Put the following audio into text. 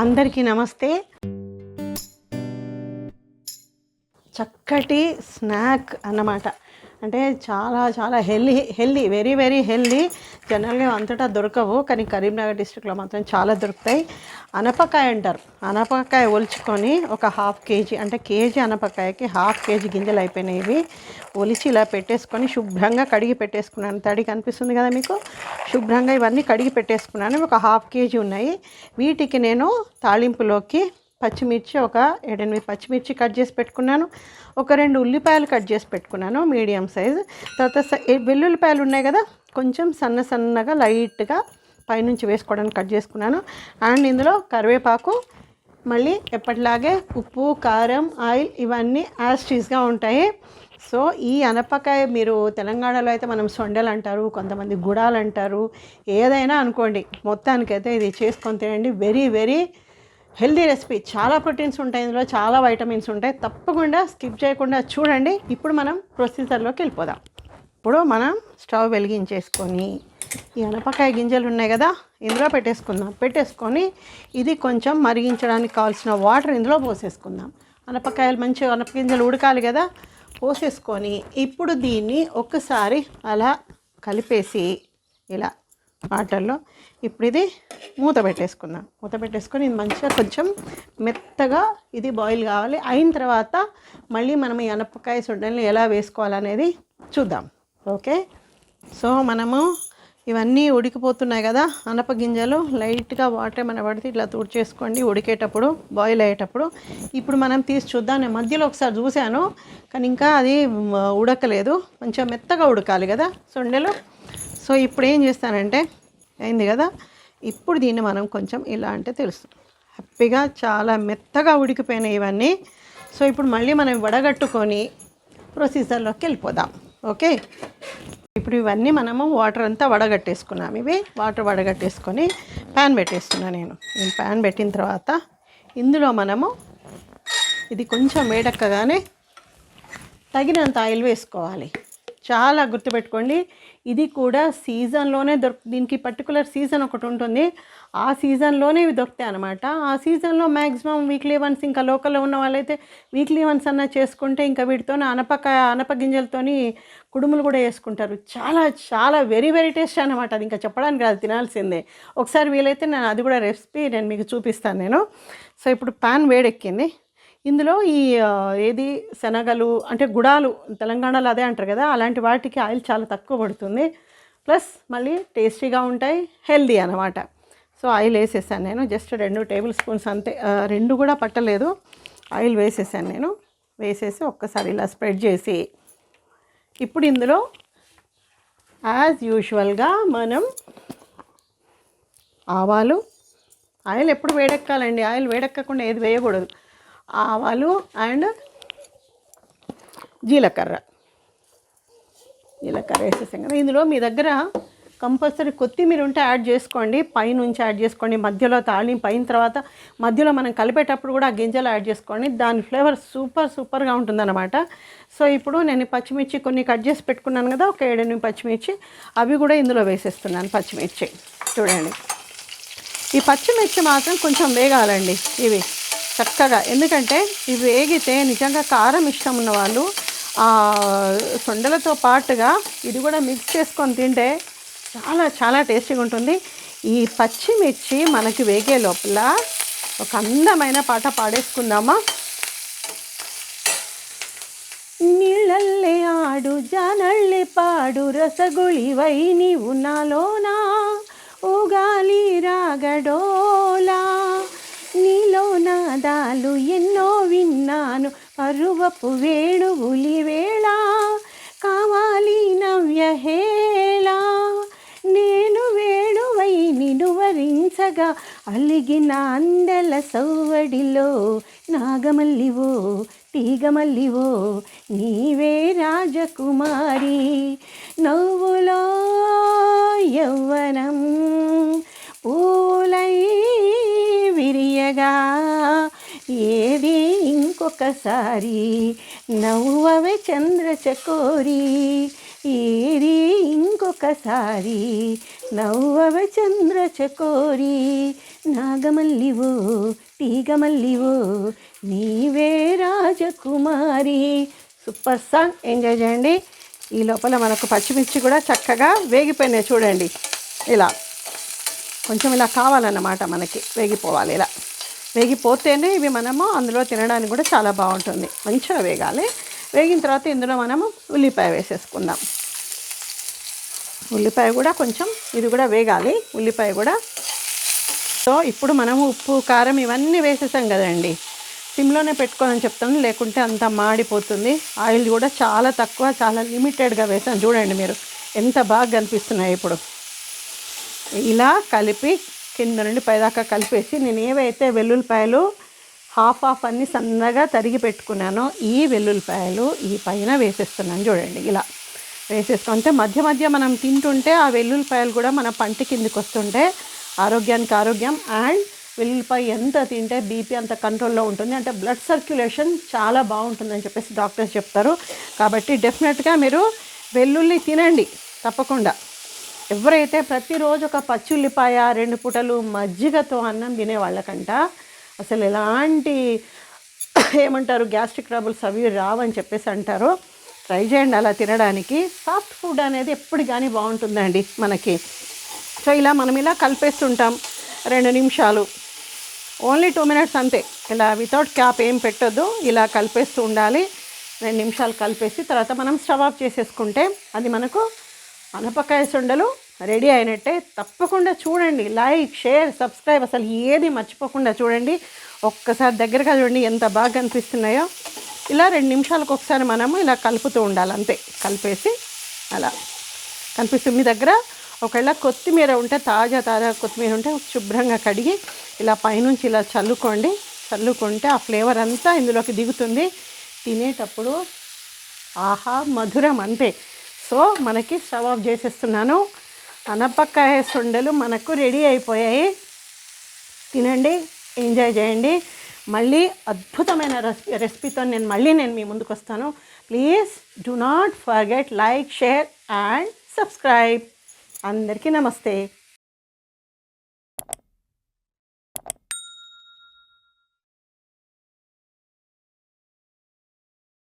అందరికీ నమస్తే. చక్కటి స్నాక్ అన్నమాట. అంటే చాలా చాలా హెల్దీ వెరీ వెరీ హెల్దీ. జనరల్గా అంతటా దొరకవు, కానీ కరీంనగర్ డిస్ట్రిక్ట్లో మాత్రం చాలా దొరుకుతాయి. అనపకాయ అంటారు. అనపకాయ ఒలుచుకొని ఒక హాఫ్ కేజీ, అంటే కేజీ అనపకాయకి హాఫ్ కేజీ గింజలు అయిపోయినాయి. ఇవి ఒలిచి ఇలా పెట్టేసుకొని శుభ్రంగా కడిగి పెట్టేసుకున్నాను. తడి కనిపిస్తుంది కదా మీకు. శుభ్రంగా ఇవన్నీ కడిగి పెట్టేసుకున్నాను. ఒక హాఫ్ కేజీ ఉన్నాయి. వీటికి నేను తాలింపులోకి పచ్చిమిర్చి, ఒక 7-8 పచ్చిమిర్చి కట్ చేసి పెట్టుకున్నాను. ఒక 2 ఉల్లిపాయలు కట్ చేసి పెట్టుకున్నాను మీడియం సైజ్. తర్వాత వెల్లుల్లిపాయలు ఉన్నాయి కదా, కొంచెం సన్నగా లైట్గా పైనుంచి వేసుకోవడానికి కట్ చేసుకున్నాను. అండ్ ఇందులో కరివేపాకు, మళ్ళీ ఎప్పటిలాగే ఉప్పు, కారం, ఆయిల్ ఇవన్నీ యాస్టీస్గా ఉంటాయి. సో ఈ అనపకాయ మీరు తెలంగాణలో అయితే మనం సొండలు అంటారు, కొంతమంది గుడాలు అంటారు, ఏదైనా అనుకోండి, మొత్తానికైతే ఇది చేసుకొని తినండి. Very very healthy recipe. చాలా ప్రోటీన్స్ ఉంటాయి ఇందులో, చాలా వైటమిన్స్ ఉంటాయి. తప్పకుండా స్కిప్ చేయకుండా చూడండి. ఇప్పుడు మనం ప్రొసీజర్లోకి వెళ్ళిపోదాం. ఇప్పుడు మనం స్టవ్ వెలిగించేసుకొని ఈ అనపకాయ గింజలు ఉన్నాయి కదా, ఇందులో పెట్టేసుకొని ఇది కొంచెం మరిగించడానికి కావాల్సిన వాటర్ ఇందులో పోసేసుకుందాం. అనపకాయలు మంచిగా అనపగింజలు ఉడకాలి కదా, పోసేసుకొని ఇప్పుడు దీన్ని ఒక్కసారి అలా కలిపేసి ఇలా వాటర్లో ఇప్పుడు ఇది మూత పెట్టేసుకొని ఇది మంచిగా కొంచెం మెత్తగా ఇది బాయిల్ కావాలి. అయిన తర్వాత మళ్ళీ మనం ఈ అనపకాయ సొడ్డల్ని ఎలా వేసుకోవాలనేది చూద్దాం. ఓకే, సో మనము ఇవన్నీ ఉడికిపోతున్నాయి కదా అనపగింజలు, లైట్గా వాటర్ ఏమైనా పడితే ఇట్లా తుడిచేసుకోండి ఉడికేటప్పుడు, బాయిల్ అయ్యేటప్పుడు. ఇప్పుడు మనం తీసి చూద్దాం. నేను మధ్యలో ఒకసారి చూశాను, కానీ ఇంకా అది ఉడకలేదు. కొంచెం మెత్తగా ఉడకాలి కదా సొండెలు. సో ఇప్పుడు ఏం చేస్తానంటే, అయింది కదా, ఇప్పుడు దీన్ని మనం కొంచెం ఇలా అంటే తెలుసు హ్యాపీగా చాలా మెత్తగా ఉడికిపోయినాయి ఇవన్నీ. సో ఇప్పుడు మళ్ళీ మనం వడగట్టుకొని ప్రొసీజర్లోకి వెళ్ళిపోదాం. ఓకే, ఇప్పుడు ఇవన్నీ మనము వాటర్ అంతా వడగట్టేసుకున్నాం. ఇవి వాటర్ వడగట్టేసుకొని ప్యాన్ పెట్టేస్తున్నాను నేను ప్యాన్ పెట్టిన తర్వాత ఇందులో మనము ఇది కొంచెం వేడెక్కగానే తగినంత ఆయిల్ వేసుకోవాలి. చాలా గుర్తుపెట్టుకోండి, ఇది కూడా సీజన్లోనే దీనికి పర్టికులర్ సీజన్ ఒకటి ఉంటుంది. ఆ సీజన్లోనే ఇవి దొరుకుతాయి అనమాట. ఆ సీజన్లో మ్యాక్సిమం వీక్లీ వన్స్, ఇంకా లోకల్లో ఉన్న వాళ్ళైతే వీక్లీ వన్స్ అన్నా చేసుకుంటే ఇంకా వీటితో అనపగింజలతో కుడుములు కూడా వేసుకుంటారు. చాలా చాలా వెరీ వెరీ టేస్ట్ అనమాట. అది ఇంకా చెప్పడానికి కాదు, తినాల్సిందే. ఒకసారి వీలైతే నేను అది కూడా రెసిపీ నేను మీకు చూపిస్తాను నేను. సో ఇప్పుడు ప్యాన్ వేడెక్కింది. ఇందులో ఈ ఏది శనగలు అంటే గుడాలు, తెలంగాణలో అదే అంటారు కదా, అలాంటి వాటికి ఆయిల్ చాలా తక్కువ పడుతుంది. ప్లస్ మళ్ళీ టేస్టీగా ఉంటాయి, హెల్దీ అనమాట. సో ఆయిల్ వేసేసాను నేను, జస్ట్ 2 టేబుల్ స్పూన్స్ అంతే, 2 కూడా పట్టలేదు. ఆయిల్ వేసేసాను నేను. వేసేసి ఒక్కసారి ఇలా స్ప్రెడ్ చేసి ఇప్పుడు ఇందులో యాజ్ యూజువల్గా మనం ఆవాలు, ఆయిల్ ఎప్పుడు వేడెక్కాలండి, ఆయిల్ వేడెక్కకుండా ఏది వేయకూడదు. ఆవాలు అండ్ జీలకర్ర వేసేసాం కదా. ఇందులో మీ దగ్గర కంపల్సరీ కొత్తిమీర ఉంటే యాడ్ చేసుకోండి, పైనుంచి యాడ్ చేసుకోండి. మధ్యలో తాళింపు అయిన తర్వాత మధ్యలో మనం కలిపేటప్పుడు కూడా ఆ గింజలు యాడ్ చేసుకోండి. దాని ఫ్లేవర్ సూపర్గా ఉంటుందన్నమాట. సో ఇప్పుడు నేను పచ్చిమిర్చి కొన్ని కట్ చేసి పెట్టుకున్నాను కదా, ఒక 7-8 పచ్చిమిర్చి, అవి కూడా ఇందులో వేసేస్తున్నాను. పచ్చిమిర్చి చూడండి, ఈ పచ్చిమిర్చి మాత్రం కొంచెం వేగాలండి ఇవి చక్కగా. ఎందుకంటే ఇవి వేగితే నిజంగా కారం ఇష్టం ఉన్న వాళ్ళు సొండలతో పాటుగా ఇది కూడా మిక్స్ చేసుకొని తింటే చాలా చాలా టేస్టీగా ఉంటుంది. ఈ పచ్చిమిర్చి మనకి వేగే లోపల ఒక అందమైన పాట పాడేసుకుందామా. నీళ్ళల్లే ఆడు జానళ్ళే పాడు రసగుళివై నీవు నాలోనా ఓగాలి రాగడోలా, నీలో నాదాలు ఎన్నో విన్నాను పరువపు వేణువులి వేళ, కావాలి నవ్యహేళ, నేను వేణువై నినువరించగా అలిగిన అందెల సౌవడిలో, నాగమల్లివో తీగమల్లివో నీవే రాజకుమారి, నవ్వులో యవ్వనం పూలై విరియగా, ఏది ఇంకొకసారి నవ్వవే చంద్రచకోరి, ఏరి ఇంకొకసారి నవ్వవ చంద్ర చకోరి నాగమల్లివో తీగమల్లివో నీవే రాజకుమారి. సూపర్ సాంగ్, ఎంజాయ్ చేయండి. ఈ లోపల మనకు పచ్చిమిర్చి కూడా చక్కగా వేగిపోయినాయి చూడండి. ఇలా కొంచెం ఇలా కావాలన్నమాట, మనకి వేగిపోవాలి. ఇలా వేగిపోతేనే ఇవి మనము అందులో తినడానికి కూడా చాలా బాగుంటుంది. మంచిగా వేగాలి. వేగిన తర్వాత ఇందులో మనము ఉల్లిపాయ వేసేసుకుందాం. ఉల్లిపాయ కూడా కొంచెం ఇది కూడా వేగాలి, ఉల్లిపాయ కూడా. సో ఇప్పుడు మనము ఉప్పు కారం ఇవన్నీ వేసేసాం కదండి. సిమ్లోనే పెట్టుకోవాలని చెప్తాను, లేకుంటే అంతా మాడిపోతుంది. ఆయిల్ కూడా చాలా తక్కువ, చాలా లిమిటెడ్గా వేసాను. చూడండి మీరు ఎంత బాగా కనిపిస్తున్నాయి. ఇప్పుడు ఇలా కలిపి కింద నుండి పైదాకా కలిపేసి నేను ఏవైతే వెల్లుల్లిపాయలు హాఫ్ అన్ని సన్నగా తరిగి పెట్టుకున్నానో ఈ వెల్లుల్లిపాయలు ఈ పైన వేసేస్తున్నాను. చూడండి ఇలా వేసేసుకుంటే మధ్య మధ్య మనం తింటుంటే ఆ వెల్లుల్లిపాయలు కూడా మన పంట కిందకి వస్తుంటే ఆరోగ్యానికి ఆరోగ్యం. అండ్ వెల్లుల్లిపాయ ఎంత తింటే బీపీ అంత కంట్రోల్లో ఉంటుంది, అంటే బ్లడ్ సర్క్యులేషన్ చాలా బాగుంటుందని చెప్పేసి డాక్టర్స్ చెప్తారు. కాబట్టి డెఫినెట్గా మీరు వెల్లుల్లి తినండి తప్పకుండా. ఎవరైతే ప్రతిరోజు ఒక పచ్చుల్లిపాయ 2 పూటలు మజ్జిగతో అన్నం తినే వాళ్ళకంట అసలు ఎలాంటి ఏమంటారు గ్యాస్ట్రిక్ ట్రబుల్స్ అవి రావని చెప్పేసి అంటారు. ట్రై చేయండి అలా తినడానికి. సాఫ్ట్ ఫుడ్ అనేది ఎప్పుడు కానీ బాగుంటుందండి మనకి. సో ఇలా మనం ఇలా కలిపేస్తుంటాం 2 నిమిషాలు, ఓన్లీ 2 మినిట్స్ అంతే. ఇలా వితౌట్ క్యాప్ ఏం పెట్టొద్దు, ఇలా కలిపేస్తూ ఉండాలి. 2 నిమిషాలు కలిపేసి తర్వాత మనం స్టవ్ ఆఫ్ చేసేసుకుంటే అది మనకు అనపకాయ సుండలు రెడీ అయినట్టే. తప్పకుండా చూడండి, లైక్, షేర్, సబ్స్క్రైబ్ అసలు ఏది మర్చిపోకుండా చూడండి. ఒక్కసారి దగ్గరగా చూడండి ఎంత బాగా కనిపిస్తున్నాయో. ఇలా 2 నిమిషాలకు ఒకసారి మనము ఇలా కలుపుతూ ఉండాలి అంతే. కలిపేసి అలా కనిపిస్తుంది. మీ దగ్గర ఒకవేళ కొత్తిమీర ఉంటే తాజా కొత్తిమీర ఉంటే శుభ్రంగా కడిగి ఇలా పైనుంచి ఇలా చల్లుకుంటే ఆ ఫ్లేవర్ అంతా ఇందులోకి దిగుతుంది. తినేటప్పుడు ఆహా మధురం అంతే. సో మనకి స్టవ్ ఆఫ్ చేసేస్తున్నాను. అనపకాయ సుండలు మనకు రెడీ అయిపోయాయి. తినండి, ఎంజాయ్ చేయండి. మళ్ళీ అద్భుతమైన రెసిపీతో నేను మీ ముందుకు వస్తాను. Please do not forget like, share and subscribe. అందరికీ నమస్తే.